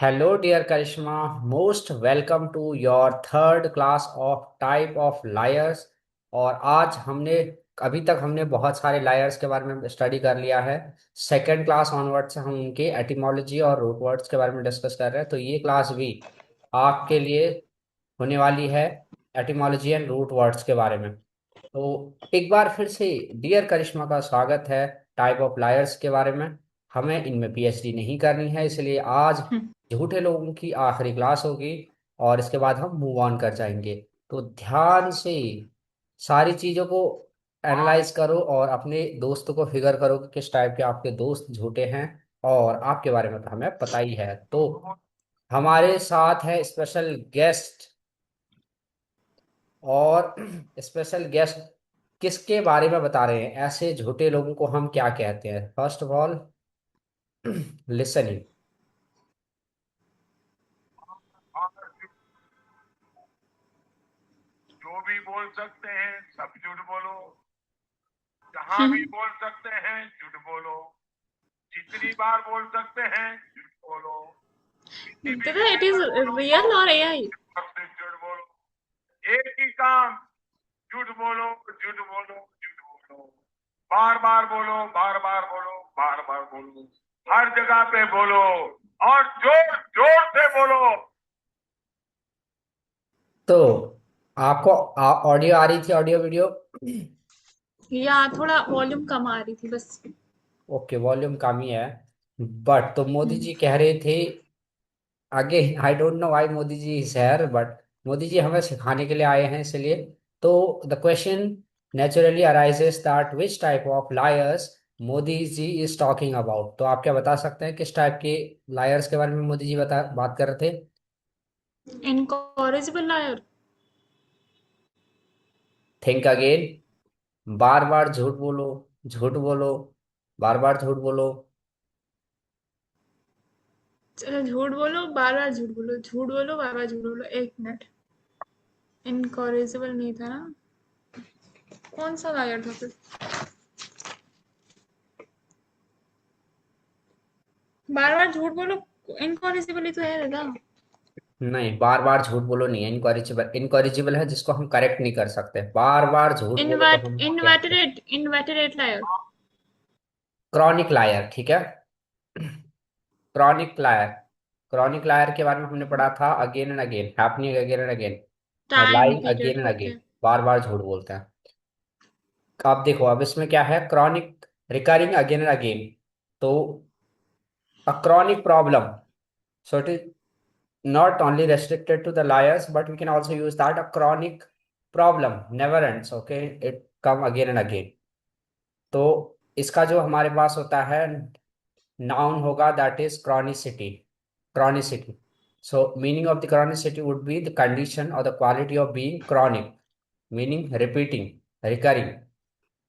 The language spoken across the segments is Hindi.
Hello dear Karishma, most welcome to your third class of type of liars. और आज हमने अभी तक हमने बहुत सारे लायर्स के बारे में स्टडी कर लिया है। सेकेंड क्लास ऑनवर्ड से हम उनके एटिमोलॉजी और रूट वर्ड्स के बारे में डिस्कस कर रहे हैं, तो ये क्लास भी आपके लिए होने वाली है एटिमोलॉजी एंड रूट वर्ड्स के बारे में। तो एक बार फिर से डियर करिश्मा का स्वागत है टाइप ऑफ लायर्स के बारे में। हमें इनमें पीएचडी नहीं करनी है, इसलिए आज हम्म। झूठे लोगों की आखिरी क्लास होगी और इसके बाद हम मूव ऑन कर जाएंगे। तो ध्यान से सारी चीज़ों को एनालाइज करो और अपने दोस्तों को फिगर करो कि किस टाइप के आपके दोस्त झूठे हैं। और आपके बारे में तो हमें पता ही है। तो हमारे साथ है स्पेशल गेस्ट। और स्पेशल गेस्ट किसके बारे में बता रहे हैं, ऐसे झूठे लोगों को हम क्या कहते हैं? First of all listening. और जो भी बोल सकते हैं सब झूठ बोलो। जहां भी बोल सकते हैं झूठ बोलो। जितनी बार बोल सकते हैं झूठ बोलो। किसी भी दादा, इट विषय इज पर बोलो रियल और एआई? सबसे झूठ बोलो। एक ही काम, झूठ बोलो झूठ बोलो झूठ बोलो। बार बार बोलो, बार बार बोलो, बार बार बोलो। हर जगह पे बोलो और जोर जोर से बोलो। तो आपको ऑडियो आ रही थी, ऑडियो वीडियो? या थोड़ा वॉल्यूम कम आ रही थी बस। ओके, वॉल्यूम कम ही है। बट तो मोदी हम्म। जी कह रहे थे, again I don't know why Modi ji is here, but Modi ji हमें सिखाने के लिए आए हैं, इसलिए। तो the question naturally arises that which type of liars Modi ji is talking about. तो आप क्या बता सकते हैं किस टाइप के लायर्स के बारे में मोदी जी बात कर रहे थे? Incorrigible liar. Think again. बार बार झूठ बोलो, झूठ बोलो, बार बार झूठ बोलो। चलो, झूठ बोलो, बार बार झूठ बोलो, झूठ बोलो, बार बार झूठ बोलो। एक मिनट। इनकॉरेजिबल नहीं था ना? कौन सा लायर था फिर? बार बार झूठ बोलो। इनकॉरेजिबल ही तो है दादा। नहीं, बार बार झूठ बोलो नहीं है इनकॉरिजिबल। इनकॉरिजिबल है जिसको हम करेक्ट नहीं कर सकते। बार बार झूठ बोलो तो हम कहते हैं इनवेटरेट लायर। क्रॉनिक लायर, ठीक है। Chronic lawyer. क्रॉनिक लायर के बारे में हमने पढ़ा था, again and again, happening again and again, time lying again period, and okay. Again, बार बार झूठ बोलते हैं। अब देखो, अब इसमें क्या है, chronic, recurring again and again. तो a chronic problem, so it is not only restricted to the liars, but we can also use that a chronic problem never ends, okay, it come again and again। तो इसका जो हमारे पास होता है नाउन होगा, that is chronicity. Chronicity. So meaning of the chronicity would be the condition और the quality of being chronic, meaning repeating, recurring,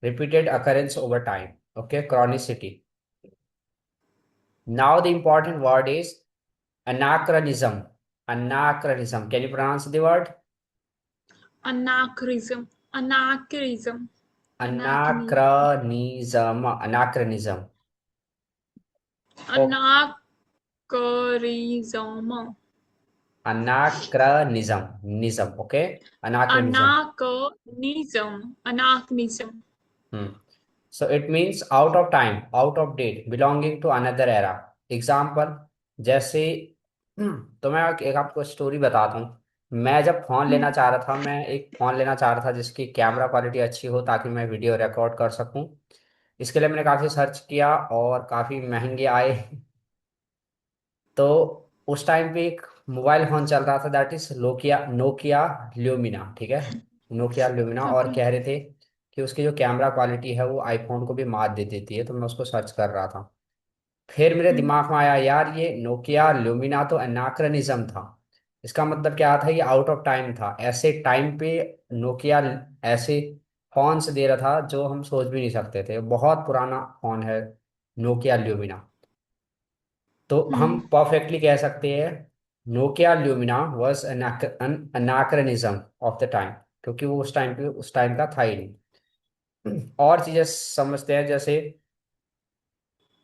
repeated occurrence over time, okay, chronicity। Now the important word is anachronism। Anachronism, can you pronounce the word? अनाक्रिज्म। अनाक्रिज्म। अनाक्निज्म। Anachronism, anachronism। O, अनाक्रिज्म। anachronism, nism, okay, anachronism। अनाकनिज्म। Hmm. So it means out of time, out of date, belonging to another era। Example जैसे, तो मैं एक आपको स्टोरी बताता हूँ। मैं जब फोन लेना चाह रहा था, मैं एक फोन लेना चाह रहा था जिसकी कैमरा क्वालिटी अच्छी हो ताकि मैं वीडियो रिकॉर्ड कर सकूं। इसके लिए मैंने काफ़ी सर्च किया और काफ़ी महंगे आए। तो उस टाइम पे एक मोबाइल फोन चल रहा था, that is Nokia, Nokia lumina, ठीक है। नोकिया ल्यूमिना, और ओके। कह रहे थे कि उसकी जो कैमरा क्वालिटी है वो आईफोन को भी मात दे देती है। तो मैं उसको सर्च कर रहा था। फिर मेरे दिमाग में आया, यार ये नोकिया ल्यूमिना तो एनाक्रोनिज्म था। इसका मतलब क्या था, ये आउट ऑफ टाइम था। ऐसे टाइम पे नोकिया ऐसे फोन्स दे रहा था जो हम सोच भी नहीं सकते थे। बहुत पुराना फोन है नोकिया ल्यूमिना। तो हम परफेक्टली कह सकते हैं Nokia Lumia was an anachronism of the time, क्योंकि वो उस टाइम का था ही नहीं। और चीजें समझते हैं, जैसे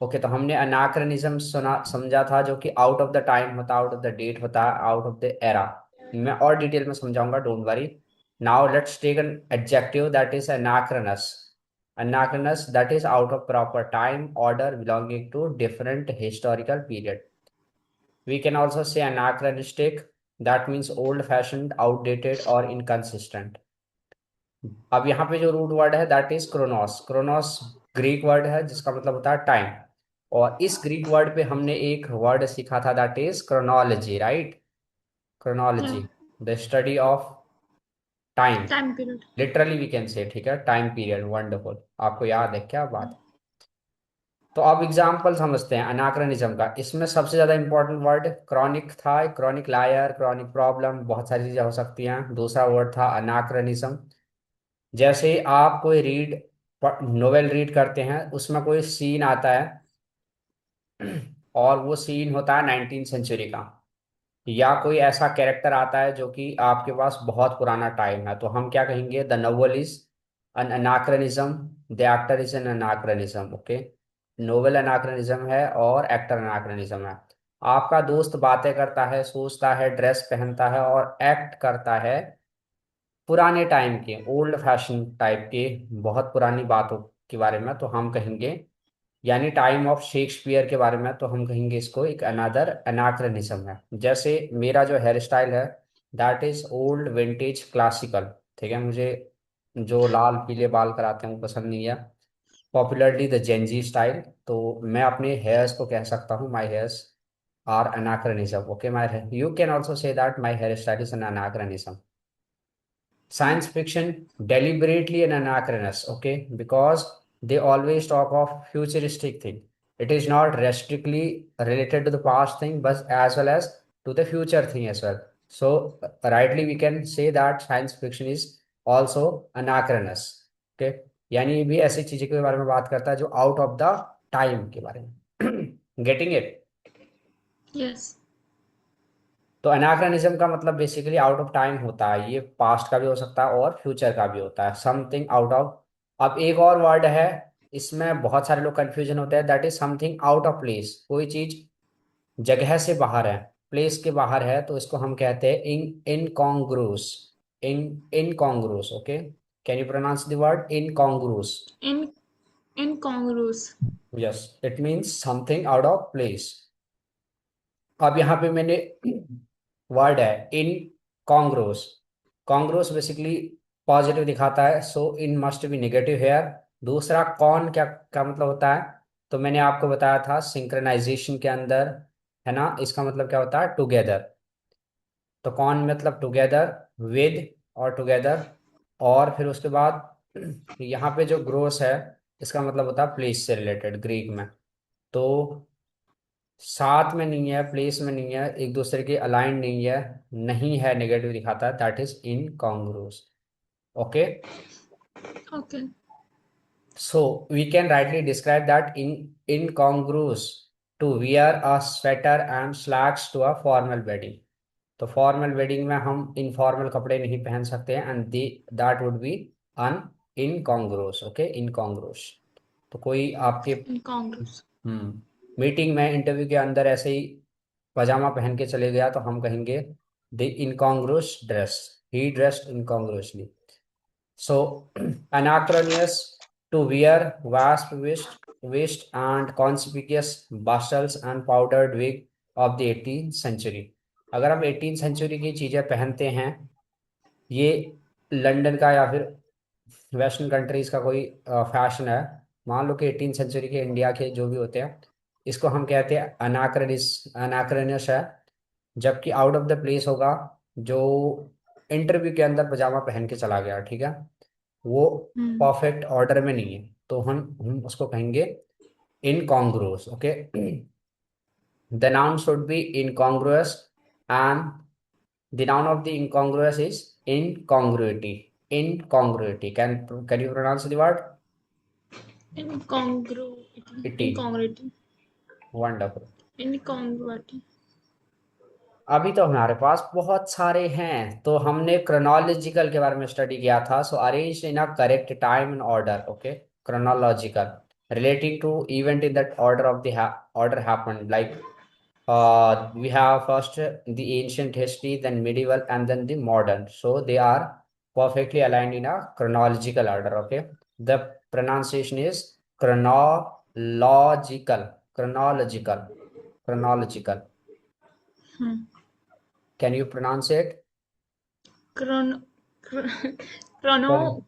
ओके, तो हमने अनाक्रनिज्म सुना समझा था, जो कि आउट ऑफ द टाइम होता है, आउट ऑफ द डेट होता है, आउट ऑफ द एरा। मैं और डिटेल में समझाऊंगा, don't worry. Now let's take an adjective that is anachronous. Anachronous that is out of proper time order belonging to different historical period. We can also say anachronistic, that means old fashioned, outdated और inconsistent। अब यहाँ पे जो रूट वर्ड है that is chronos. Chronos Greek word है जिसका मतलब होता है टाइम। और इस ग्रीक वर्ड पे हमने एक वर्ड सीखा था दैट इज क्रोनोलॉजी, राइट। या chronology, the study of time. Time period. Literally we can say, ठीक है, टाइम पीरियड। वंडरफुल, आपको याद है क्या बात। तो अब एग्जाम्पल समझते हैं अनाक्रनिज्म का। इसमें सबसे ज्यादा इंपॉर्टेंट वर्ड क्रॉनिक था, क्रॉनिक लायर, क्रॉनिक प्रॉब्लम, बहुत सारी चीजें हो सकती हैं। दूसरा वर्ड था अनाक्रनिज्म। जैसे आप कोई नोवेल रीड करते हैं, उसमें कोई सीन आता है और वो सीन होता है 19th सेंचुरी का, या कोई ऐसा कैरेक्टर आता है जो कि आपके पास बहुत पुराना टाइम है, तो हम क्या कहेंगे, the novel is an anachronism, the actor is an anachronism. Okay, novel anachronism है और एक्टर अनाक्रनिज्म है। आपका दोस्त बातें करता है, सोचता है, ड्रेस पहनता है और एक्ट करता है पुराने टाइम के, ओल्ड फैशन टाइप के, बहुत पुरानी बातों के बारे में, तो हम कहेंगे, यानी टाइम ऑफ शेक्सपियर के बारे में, तो हम कहेंगे इसको एक अनादर अनाक्रनिज्म है। जैसे मेरा जो हेयर स्टाइल है that is old vintage classical, ठीक है। मुझे जो लाल पीले बाल कराते हैं वो पसंद नहीं है, पॉपुलरली द जेंजी स्टाइल। तो मैं अपने हेयर्स को कह सकता हूँ my hairs are anachronism. Okay, my you can also say that my hair style is an anachronism. Science fiction deliberately an anachronous, okay, because they always talk of futuristic thing. It is not restrictly related to the past thing, but as well as to the future thing as well. So rightly we can say that science fiction is also anachronous, okay। यानी ये भी ऐसी चीजें के बारे में बात करता है जो आउट ऑफ द टाइम के बारे में। Getting it. यस। तो अनाक्रनिज्म का मतलब बेसिकली आउट ऑफ टाइम होता है, ये पास्ट का भी हो सकता है और फ्यूचर का भी होता है, समथिंग आउट ऑफ। अब एक और वर्ड है, इसमें बहुत सारे लोग कंफ्यूजन होते हैं, that is something out of place. कोई चीज जगह से बाहर है, प्लेस के बाहर है, तो इसको हम कहते हैं incongruous. Incongruous, okay. Can you pronounce the word incongruous. In incongruous. Yes, it means something out of place. अब यहाँ पे मैंने वर्ड है इन कॉन्ग्रोस। कॉन्ग्रोस बेसिकली पॉजिटिव दिखाता है, सो इन मस्ट बी नेगेटिव हेयर। दूसरा कॉन क्या मतलब होता है, तो मैंने आपको बताया था सिंक्रोनाइजेशन के अंदर, है ना, इसका मतलब क्या होता है, टुगेदर। तो कॉन मतलब टुगेदर विद और टुगेदर। और फिर उसके बाद यहाँ पे जो ग्रोस है इसका मतलब होता है प्लेस से रिलेटेड, ग्रीक में। तो साथ में नहीं है, प्लेस में नहीं है, एक दूसरे के अलाइन नहीं है, नहीं है, नेगेटिव दिखाता है, that is incongruous. Okay, okay. So we can rightly describe that in incongruous to wear a sweater and slacks to a formal wedding. तो फॉर्मल वेडिंग में हम इनफॉर्मल कपड़े नहीं पहन सकते हैं, and that would be an incongruous. Okay, incongruous. तो कोई आपके इनकॉन्ग्रुअस। मीटिंग में, इंटरव्यू के अंदर ऐसे ही पजामा पहन के चले गया, तो हम कहेंगे the incongruous dress, he dressed incongruously. So anachronious, to wear wasp waist and conspicuous bustles and powdered wig of the 18th century। अगर हम 18th सेंचुरी की चीजें पहनते हैं, ये लंदन का या फिर वेस्टर्न कंट्रीज का कोई फैशन है, मान लो कि 18th सेंचुरी के इंडिया के जो भी होते हैं, इसको हम कहते हैं अनाक्रनिस है। जबकि आउट ऑफ द प्लेस होगा जो इंटरव्यू के अंदर पजामा पहन के चला गया, ठीक है, वो परफेक्ट ऑर्डर में नहीं है, तो हम उसको कहेंगे incongruous. Okay, the noun should be incongruous, and the noun of the incongruous is incongruity। Incongruity, can you pronounce the word इनकॉन्ग्रुइटी। ity? इनकॉन्ग्रुइटी। Wonderful। इनकॉन्ग्रुइटी। अभी तो हमारे पास बहुत सारे हैं, तो हमने क्रोनोलॉजिकल के बारे में स्टडी किया था, सो arrange in a correct time and order. Okay, chronological relating to event in that order of the order happened. Like we have first the ancient history, then medieval, and then the modern. So they are perfectly aligned in a chronological order. Okay, the pronunciation is chronological, chronological, chronological. Hmm. Can you pronounce it? Chrono, chrono,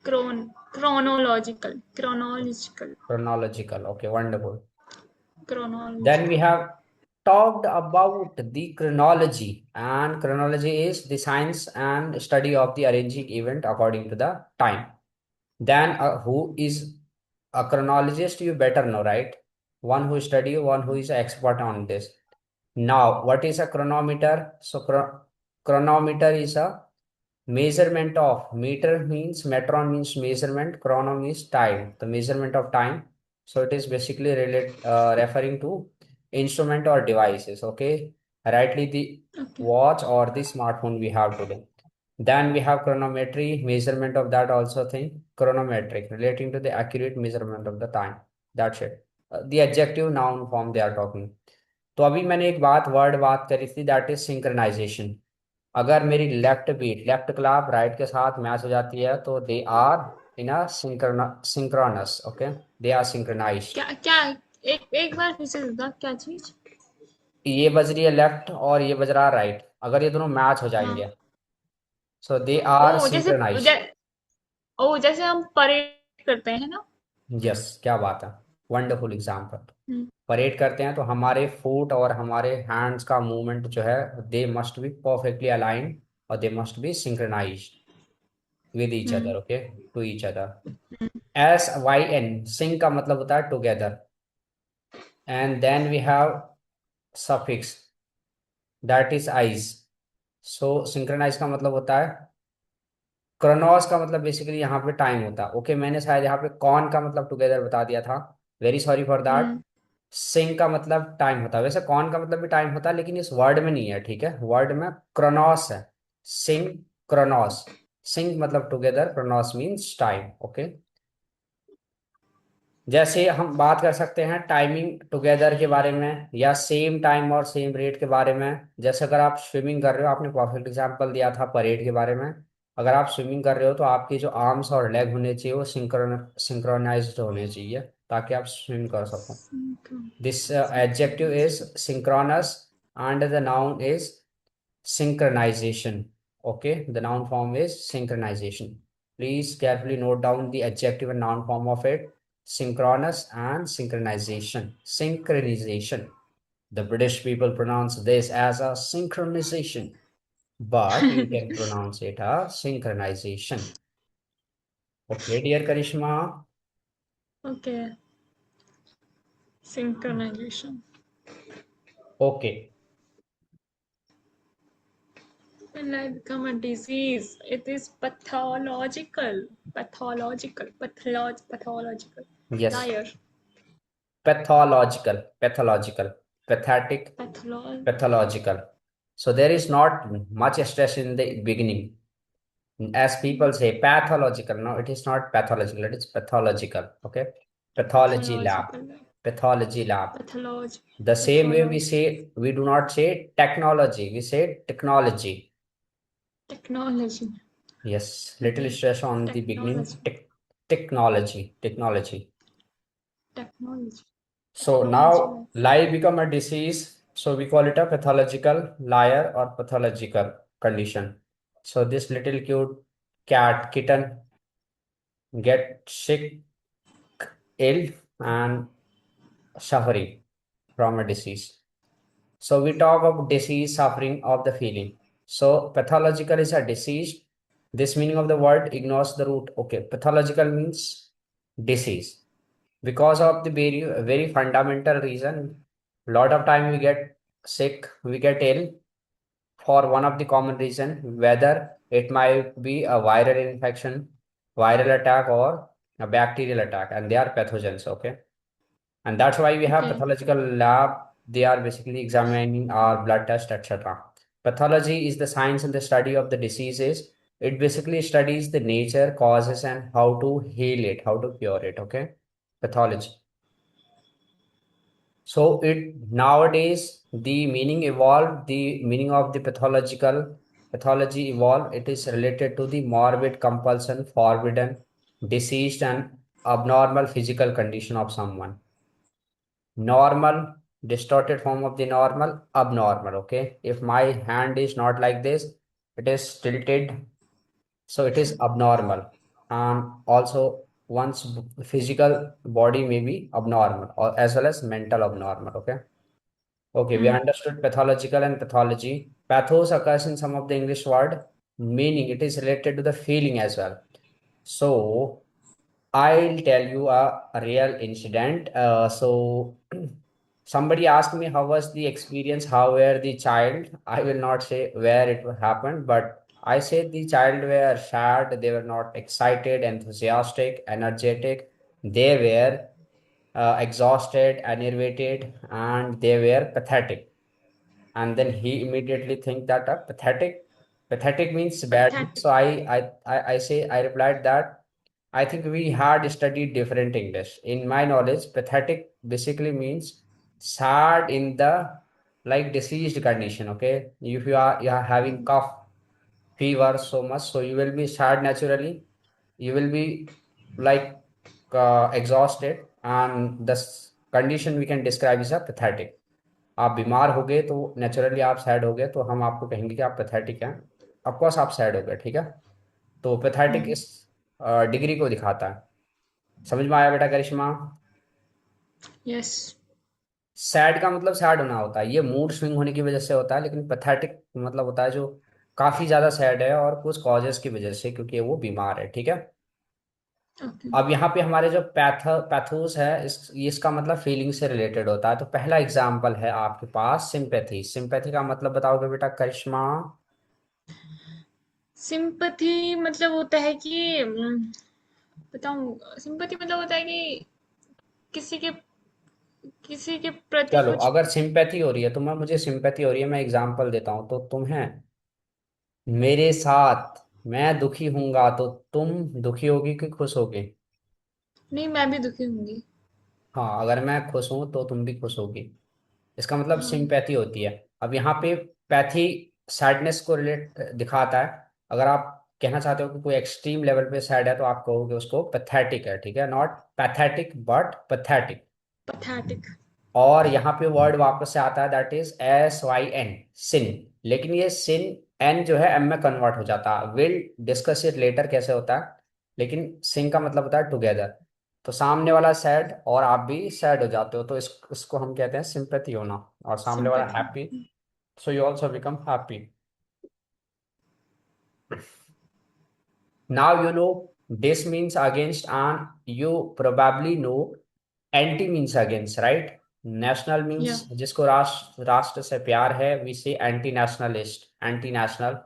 Chron- chronological, Chronological. Okay, wonderful. Then we chronological. have talked about the chronology, and chronology is the science and study of the arranging event according to the time. Then who is a chronologist? You better know, right? One who study, one who is expert on this. Now, what is a chronometer? So, chronometer is a measurement of, meter means, metron means measurement, chrono means time, the measurement of time. So it is basically referring to instrument or devices. Okay, rightly the Okay. watch or the smartphone we have today. Then we have chronometry, measurement of that also thing, chronometric, relating to the accurate measurement of the time. That's it. The adjective noun form they are talking. तो अभी मैंने एक बात करी थी, दैट इज सिंक्रोनाइजेशन. अगर मेरी लेफ्ट क्लैप राइट के साथ मैच हो जाती है तो they are in a synchronous. Okay, they are synchronized. क्या क्या एक बार फिर से बता, क्या चीज? ये बज रही है लेफ्ट और ये बज रहा है राइट, अगर ये दोनों मैच हो हाँ। जाएंगे सो दे आर ओ जैसे सिंक्रोनाइज्ड. जैसे हम परेड करते हैं ना। यस, क्या बात है, वंडरफुल एग्जाम्पल. हम्म। परेड करते हैं तो हमारे फुट और हमारे हैंड्स का मूवमेंट जो है they must be perfectly aligned और they must be synchronized with each hmm. Other. Okay, to each other. SYN, sync का मतलब होता है together. And then we have suffix that is ize. So synchronize का मतलब होता है, क्रोनोस का मतलब बेसिकली यहाँ पे टाइम होता है. ओके, मैंने शायद यहाँ पे कॉन का मतलब टुगेदर बता दिया था, very sorry for that. Hmm. Sync का मतलब टाइम होता है, वैसे कॉन का मतलब भी टाइम होता है लेकिन इस वर्ड में नहीं है. ठीक है, वर्ड में क्रोनोस है. Sync, chronos. सिंक मतलब together, chronos means time. Okay, जैसे हम बात कर सकते हैं टाइमिंग टुगेदर के बारे में या सेम टाइम और सेम रेट के बारे में. जैसे अगर आप स्विमिंग कर रहे हो, आपने परफेक्ट एग्जांपल दिया था परेड के बारे में. अगर आप स्विमिंग कर रहे हो तो आपके जो आर्म्स और लेग होने चाहिए वो सिंक्रोनाइज्ड होने चाहिए ताकि आप स्विम कर सको. This adjective is synchronous and the noun is synchronization. Okay, the noun form is synchronization. Please carefully note down the adjective and noun form of it. Synchronous and synchronization. Synchronization. The British people pronounce this as a synchronization, but you can pronounce it a synchronization. Okay, dear Karishma. Okay. Synchronization. Okay. When I become a disease, it is pathological. Pathological. Yes. Liar. Pathological, pathetic, Pathological. pathological. So there is not much stress in the beginning. As people say, pathological. No, it is not pathological, it is pathological. Okay. Pathology lab. Pathological. Pathology lab. Pathology. The same way we Pathology. say, we do not say technology, we say technology. Technology. Yes, little stress on the beginning. Technology. Technology. Technology. So now lie become a disease. So we call it a pathological liar or pathological condition. So this little cute kitten get sick, ill, and suffering from a disease. So we talk of disease, suffering of the feeling. So pathological is a disease. This meaning of the word ignores the root. Okay, pathological means disease. Because of the very fundamental reason, a lot of time we get sick, we get ill for one of the common reason, whether it might be a viral infection, viral attack, or a bacterial attack, and they are pathogens. Okay, and that's why we have Okay. pathological lab. They are basically examining our blood test, etc. Pathology is the science and the study of the diseases It basically studies the nature, causes, and how to heal it, how to cure it. Okay, pathology. So it nowadays the meaning evolved, the meaning of the pathology evolved. It is related to the morbid compulsion, forbidden, diseased, and abnormal physical condition of someone. Normal, distorted form of the normal, abnormal. Okay, if my hand is not like this, it is tilted, so it is abnormal. And also one's physical body may be abnormal or as well as mental abnormal. Okay. Okay, we Hmm. understood pathological and pathology. Pathos occurs in some of the English word, meaning it is related to the feeling as well. So I'll tell you a real incident. Somebody asked me how was the experience, how were the child. I will not say where it happened, but I said the child were sad, they were not excited, enthusiastic, energetic. They were exhausted, enervated, and they were pathetic. And then he immediately think that pathetic means bad. Pathetic. So I replied that I think we had studied different English. In my knowledge, pathetic basically means sad in the like diseased condition. Okay, if you are having cough, fever so much, so you will be sad naturally. You will be like exhausted, and the condition we can describe is a pathetic. आप बीमार हो गए तो नेचुरली आप सैड हो गए, तो हम आपको कहेंगे कि आप पैथेटिक हैं। ऑफकोर्स आप सैड हो गए, ठीक है। तो पैथेटिक Hmm. इस डिग्री को दिखाता है। समझ में आया बेटा करिश्मा? Yes. सैड का मतलब सैड होना होता है, ये मूड स्विंग होने की वजह से होता है, लेकिन पैथेटिक मतलब होता है जो काफी ज्यादा सैड है और कुछ कॉजेस की वजह से, क्योंकि वो बीमार है, ठीक है। Okay. अब यहाँ पे हमारे जो पैथोस है, इसका मतलब फीलिंग से रिलेटेड होता है। तो पहला एग्जाम्पल है आपके पास सिंपैथी। सिंपैथी का मतलब बताओगे बेटा करिश्मा? सिंपथी मतलब होता है कि बताऊं, सिंपथी मतलब होता है कि किसी के किसी के प्रति चलो, कुछ। अगर सिंपैथी हो रही है तो मैं मुझे सिंपैथी हो रही है, मैं एग्जांपल देता हूँ। तो तुम्हें मेरे साथ, मैं दुखी हूंगा तो तुम दुखी होगी कि खुश होगी? नहीं, मैं भी दुखी होंगी। हाँ, अगर मैं खुश हूं तो तुम भी खुश होगी। इसका मतलब हाँ। सिंपैथी होती है। अब यहाँ पे पैथी सैडनेस को रिलेट दिखाता है। अगर आप कहना चाहते हो कि कोई एक्सट्रीम लेवल पे सैड है तो आप कहोगे उसको पैथेटिक है, ठीक है। Not pathetic but pathetic. Pathetic. और यहाँ पे वर्ड वापस से आता है, दैट इज SYN, सिन। लेकिन ये सिन एन जो है एम में कन्वर्ट हो जाता है। विल डिस्कस इट लेटर कैसे होता है। लेकिन सिंग का मतलब होता है टुगेदर। तो सामने वाला सैड और आप भी सैड हो जाते हो, तो इसको हम कहते हैं सिंपैथी होना। और सामने वाला sympathy. Happy, so you also become happy. Now you know this means against, and you probably know anti means against, right? National means या। जिसको राष्ट्र से प्यार है, we say anti nationalist, anti national,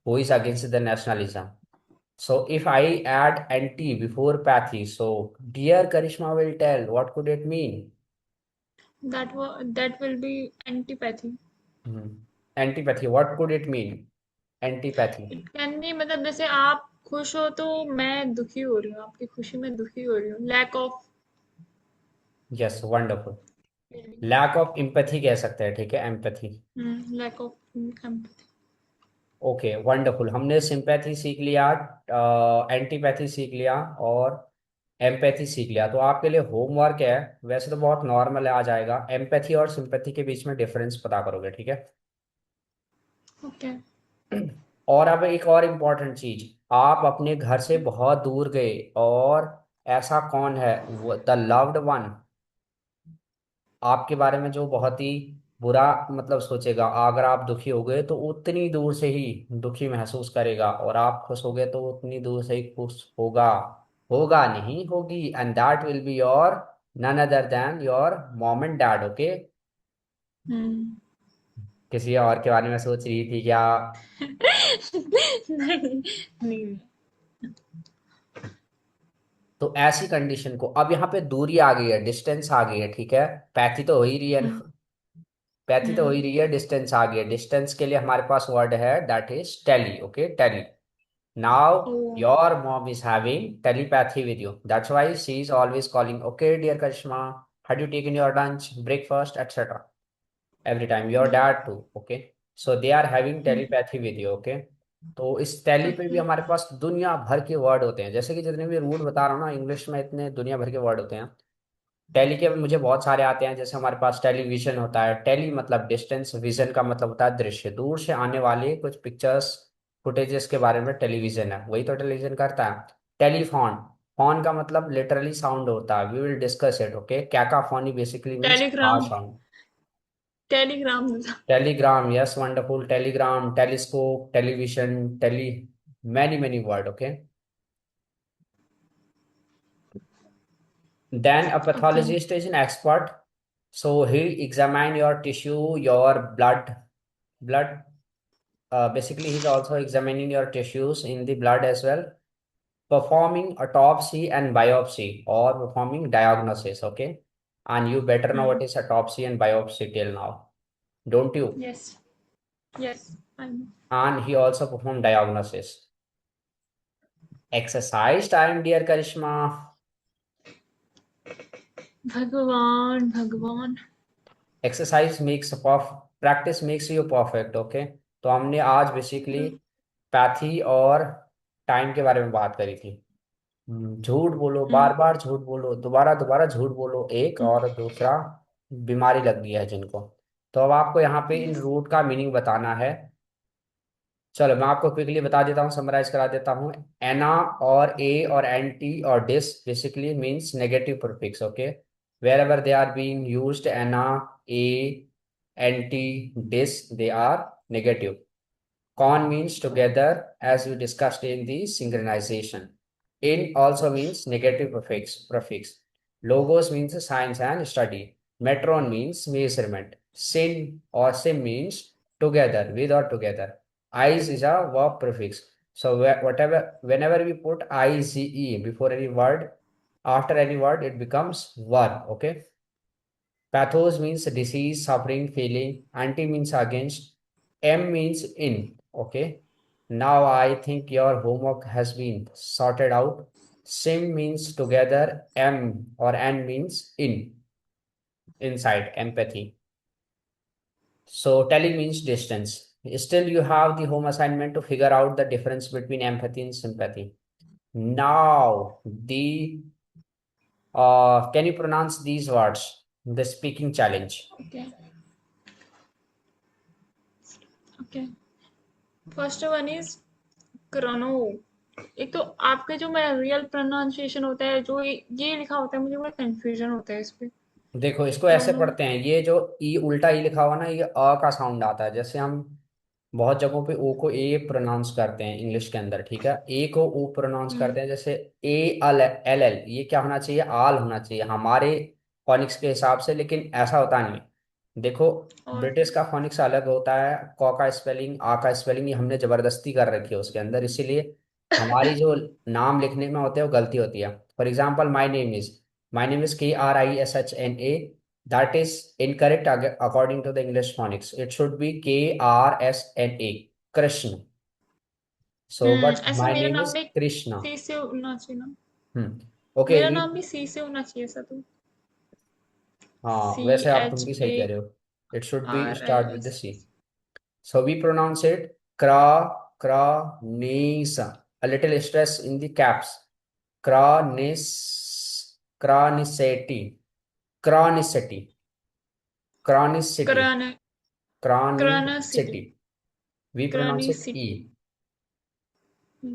who is against the nationalism. So if I add anti before pathy, so dear Karishma will tell what could it mean? that will be antipathy. Hmm. Antipathy, what could it mean? Antipathy. It can be मतलब जैसे आप खुश हो तो मैं दुखी हो रही हूँ, आपकी खुशी में दुखी हो रही हूँ। Lack of Yes, wonderful. Feeling. Lack of empathy कह सकते हैं, ठीक है, empathy. Lack of empathy. Okay wonderful, हमने सिंपैथी सीख लिया, एंटीपैथी सीख लिया, और एम्पैथी सीख लिया। तो आपके लिए होमवर्क है, वैसे तो बहुत नॉर्मल है, आ जाएगा। एम्पैथी और सिंपैथी के बीच में डिफरेंस पता करोगे, ठीक है। ओके। और अब एक और इम्पॉर्टेंट चीज, आप अपने घर से बहुत दूर गए, और ऐसा कौन है वो द लव्ड वन आपके बारे में जो बहुत ही बुरा मतलब सोचेगा। अगर आप दुखी हो गए तो उतनी दूर से ही दुखी महसूस करेगा, और आप खुश हो गए तो उतनी दूर से ही खुश होगा। होगा नहीं, होगी। And that will be your none other than your mom and dad. Okay. Hmm. किसी और के बारे में सोच रही थी क्या? नहीं नहीं। तो ऐसी कंडीशन को, अब यहाँ पे दूरी आ गई है, डिस्टेंस आ गई है, ठीक है। पैथी तो हो ही रही है हम्म। ना, पैथी तो हो हम्म। ही रही है, डिस्टेंस आ गई है। डिस्टेंस के लिए हमारे पास वर्ड है that is tele. Okay, tele. Now Oh. your mom is having telepathy with you. That's why she is always calling, okay, dear Karishma, had you taken your lunch, breakfast, etc. Every time. Your Yeah. dad too, okay? So they are having Hmm. telepathy with you, okay? तो इस टेली पे भी Okay. हमारे पास दुनिया भर के वर्ड होते हैं, जैसे कि जितने भी रूट बता रहा हूँ ना, इंग्लिश में इतने दुनिया भर के वर्ड होते हैं। टेली के मुझे बहुत सारे आते हैं, जैसे हमारे पास टेलीविजन होता है। टेली मतलब डिस्टेंस, विजन का मतलब होता है दृश्य, दूर से आने वाले कुछ पिक्चर्स फुटेजेस के बारे में टेलीविजन है, वही तो टेलीविजन करता है। टेलीफोन, फोन का मतलब लिटरली साउंड होता है, we will discuss it, okay. Cacophony basically means telegram. Sound. Telegram. Telegram, yes wonderful. Telegram, telescope, television, tele, many many word, okay. Then a Okay. pathologist is an expert. So he examine your tissue, your blood. Basically, he's also examining your tissues in the blood as well, performing autopsy and biopsy or performing diagnosis. Okay, and you better know what Hmm. is autopsy and biopsy till now, don't you? Yes. Yes. I know. And he also performed diagnosis. Exercise time, dear Karishma. भगवान भगवान। Exercise makes practice makes you perfect, okay. तो हमने आज बेसिकली Hmm. पैथी और टाइम के बारे में बात करी थी। झूठ बोलो, Hmm. बार बार झूठ बोलो, दोबारा दोबारा झूठ बोलो, एक, Hmm. और दूसरा बीमारी लग गई है जिनको। तो अब आपको यहाँ पे इन Yes. रूट का मीनिंग बताना है। चलो मैं आपको क्विकली बता देता हूँ, समराइज करा देता हूँ। एना और ए और एंटी और dis basically means negative prefix, okay. Wherever they are being used, ana, a, anti, dis, they are negative. Con means together, as we discussed in the synchronization. In also means negative prefix. Logos means science and study. Metron means measurement. Sin or sim means together, with or together. Eyes is a verb prefix. So whatever, whenever we put ize before any word, after any word, it becomes verb. Okay. Pathos means disease, suffering, feeling. Anti means against. M means in. Okay. Now I think your homework has been sorted out. Sim means together. M or N means in, inside, empathy. So telling means distance. Still, you have the home assignment to figure out the difference between empathy and sympathy. Now, can you pronounce these words? The speaking challenge. Okay. Okay. First one is Chrono. एक तो आपके जो मैं रियल प्रोनाउंसिएशन होता है, जो ये लिखा होता है, मुझे बड़ा कंफ्यूजन होता है इस पे। देखो इसको ऐसे क्रोनो। पढ़ते हैं, ये जो ई उल्टा ई लिखा हुआ ना, ये अ का साउंड आता है। जैसे हम बहुत जगहों पे ओ को ए प्रोनाउंस करते हैं इंग्लिश के अंदर, ठीक है, ए को ओ प्रोनाउंस हम्म। करते हैं, जैसे ए एल एल एल, ये क्या होना चाहिए, आल होना चाहिए हमारे फोनिक्स के हिसाब से, लेकिन ऐसा होता नहीं है। देखो, और ब्रिटिश का फोनिक्स अलग होता है, क का स्पेलिंग, आ का स्पेलिंग, ये हमने जबरदस्ती कर रखी है उसके अंदर, इसीलिए हमारी जो नाम लिखने में होते हैं वो गलती होती है। For example, my name is KRISHNA, that is incorrect according to the English phonics. It should be KRSNA, Krishna. So, but ऐसे my मेरा name नाम is भी Krishna. सी से होना चाहिए ना। Okay, मेरा we, नाम भी सी से होना चाहिए ऐसा तो। हाँ सी वैसे आप तुम एच भी सही ए कह रहे हो। It should be are I start with the S C. So we pronounce it kra, nisa. A little stress in the caps. Kranis, kraniseti, chronicity, chronicity, क्रन क्रनसिटी। chronicity. We pronounce it क्रनिसिटी। E.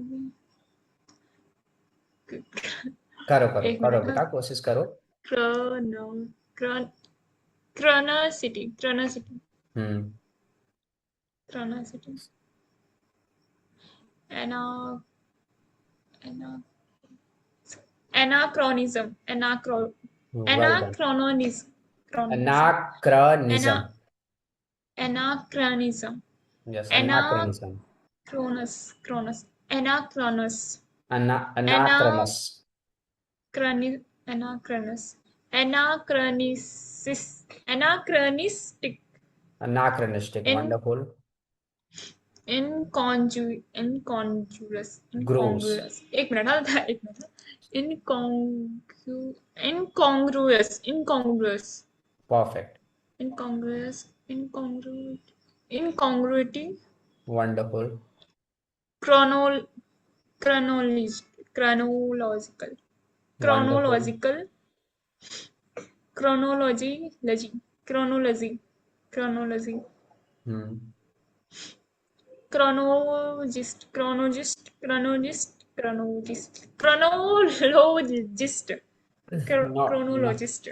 करो करो एक करो मिनट हाँ। बेटा, कोशिश करो। क्रन क्रन क्रनसिटी क्रनसिटी हम्म। क्रनसिटी। एना एना एनाक्रोनिज्म वेल डन। एनाक्रोनोनिज्म क्रोनिज्म एना Anachronism. Anachronism Yes, anachronism. क्रॉनस एनाक्रोनस Anachronous. एनाक्रनी एनाक्रनस एनाक्रनिसिस एनाक्रनिस्टिक Anachronistic. इन Wonderful. इनकॉन्जुरस ग्रोस। इनकॉन्ग्रुअस एक मिनट था एक minute इनकॉन्ग्रु इनकॉन्ग्रुअस perfect. incongruous incongruity incongruity wonderful. chronol chronology chronological wonderful. chronological chronology logy chronology chronology hmm. chronologist No, chronologist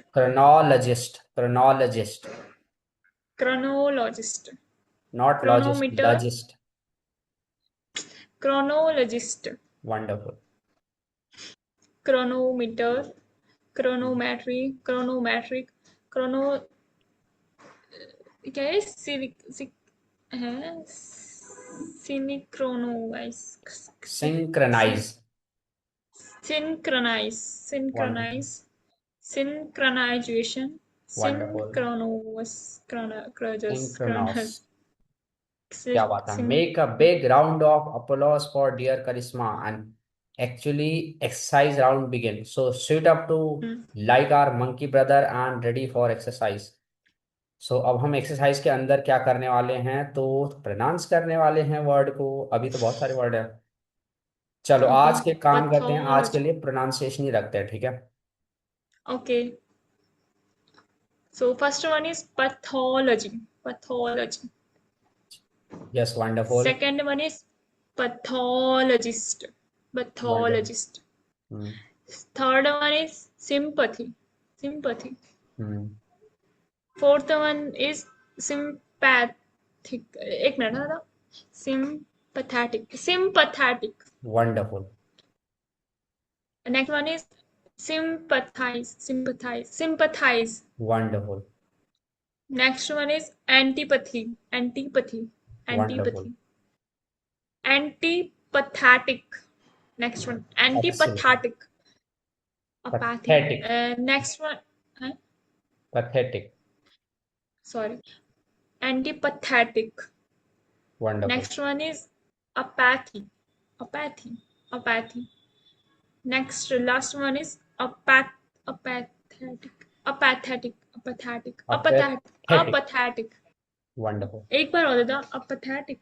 chronologist, chronologist not logist, chronometer logist. chronologist Wonderful. chronometer chronometry chronometric chrono क्या है है सिनिक्रोनोवाइज Synchronize. synchronize Wonderful. synchronize synchronization Wonderful. synchronous chronos Synchronous. क्या बात है, make a big round of applause for dear Charisma and actually exercise round begin. So sit up to like our monkey brother and ready for exercise. सो अब हम एक्सरसाइज के अंदर क्या करने वाले हैं, तो प्रोनाउंस करने वाले हैं वर्ड को। अभी तो बहुत सारे वर्ड है। चलो ओके आज के काम करते हैं, आज के पैथोलॉजी लिए प्रोनाउंसिएशन ही रखते हैं, ठीक है। Okay so first one is pathology pathology yes, wonderful. second one is pathologist wonderful. pathologist hmm. third one is sympathy sympathy hmm. fourth one is sympathetic एक मिनट था sympathetic wonderful. next one is sympathize wonderful. next one is antipathy wonderful. antipathetic next one excellent. antipathetic apathy pathetic. next one pathetic. sorry antipathetic wonderful. next one is apathy apathy apathy next last one is apathetic apathetic apathetic apathetic pathetic. apathetic wonderful. एक बार और देता apathetic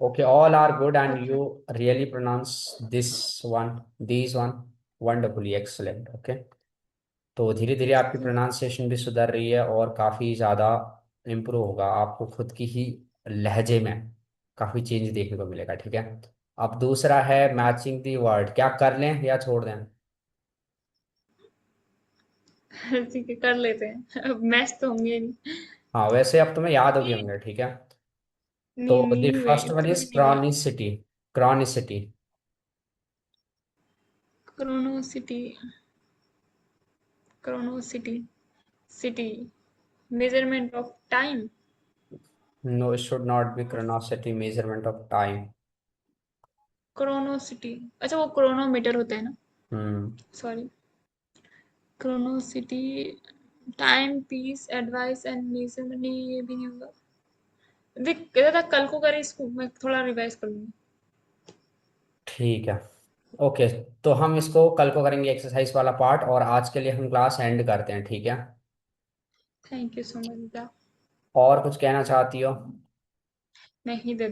Okay, all are good and you really pronounce this one, these one wonderfully excellent. Okay, तो धीरे धीरे आपकी प्रोनाउंसिएशन भी सुधर रही है और काफ़ी ज़्यादा इम्प्रूव होगा। आपको खुद की ही लहजे में काफ़ी चेंज देखने को मिलेगा, ठीक है। अब दूसरा है मैचिंग दी वर्ड। क्या कर लें या छोड़ दें? ठीक है कर लेते हैं मैच तो होंगे नहीं हाँ, वैसे अब तुम्हें याद होगी होंगे, ठीक है। तो नहीं द नहीं हुए फर्स्ट वन इतने इज भी नहीं हुए क्रॉनिसिटी। क्रॉनिसिटी। क्रोनोसिटी क्रोनोसिटी सिटी measurement of time no, it should not be chronicity, measurement of time. क्रोनोसिटी अच्छा वो क्रोनोमीटर होता है ना हम्म। सॉरी क्रोनोसिटी time piece advice and measurement नहीं ये भी नहीं होगा देख कहता था कल को करें इसको मैं थोड़ा रिवाइज कर लूंगी ठीक है। ओके, तो हम इसको कल को करेंगे एक्सरसाइज वाला पार्ट, और आज के लिए हम क्लास एंड करते हैं, ठीक है। थैंक यू सो मच और कुछ कहना चाहती हो? नहीं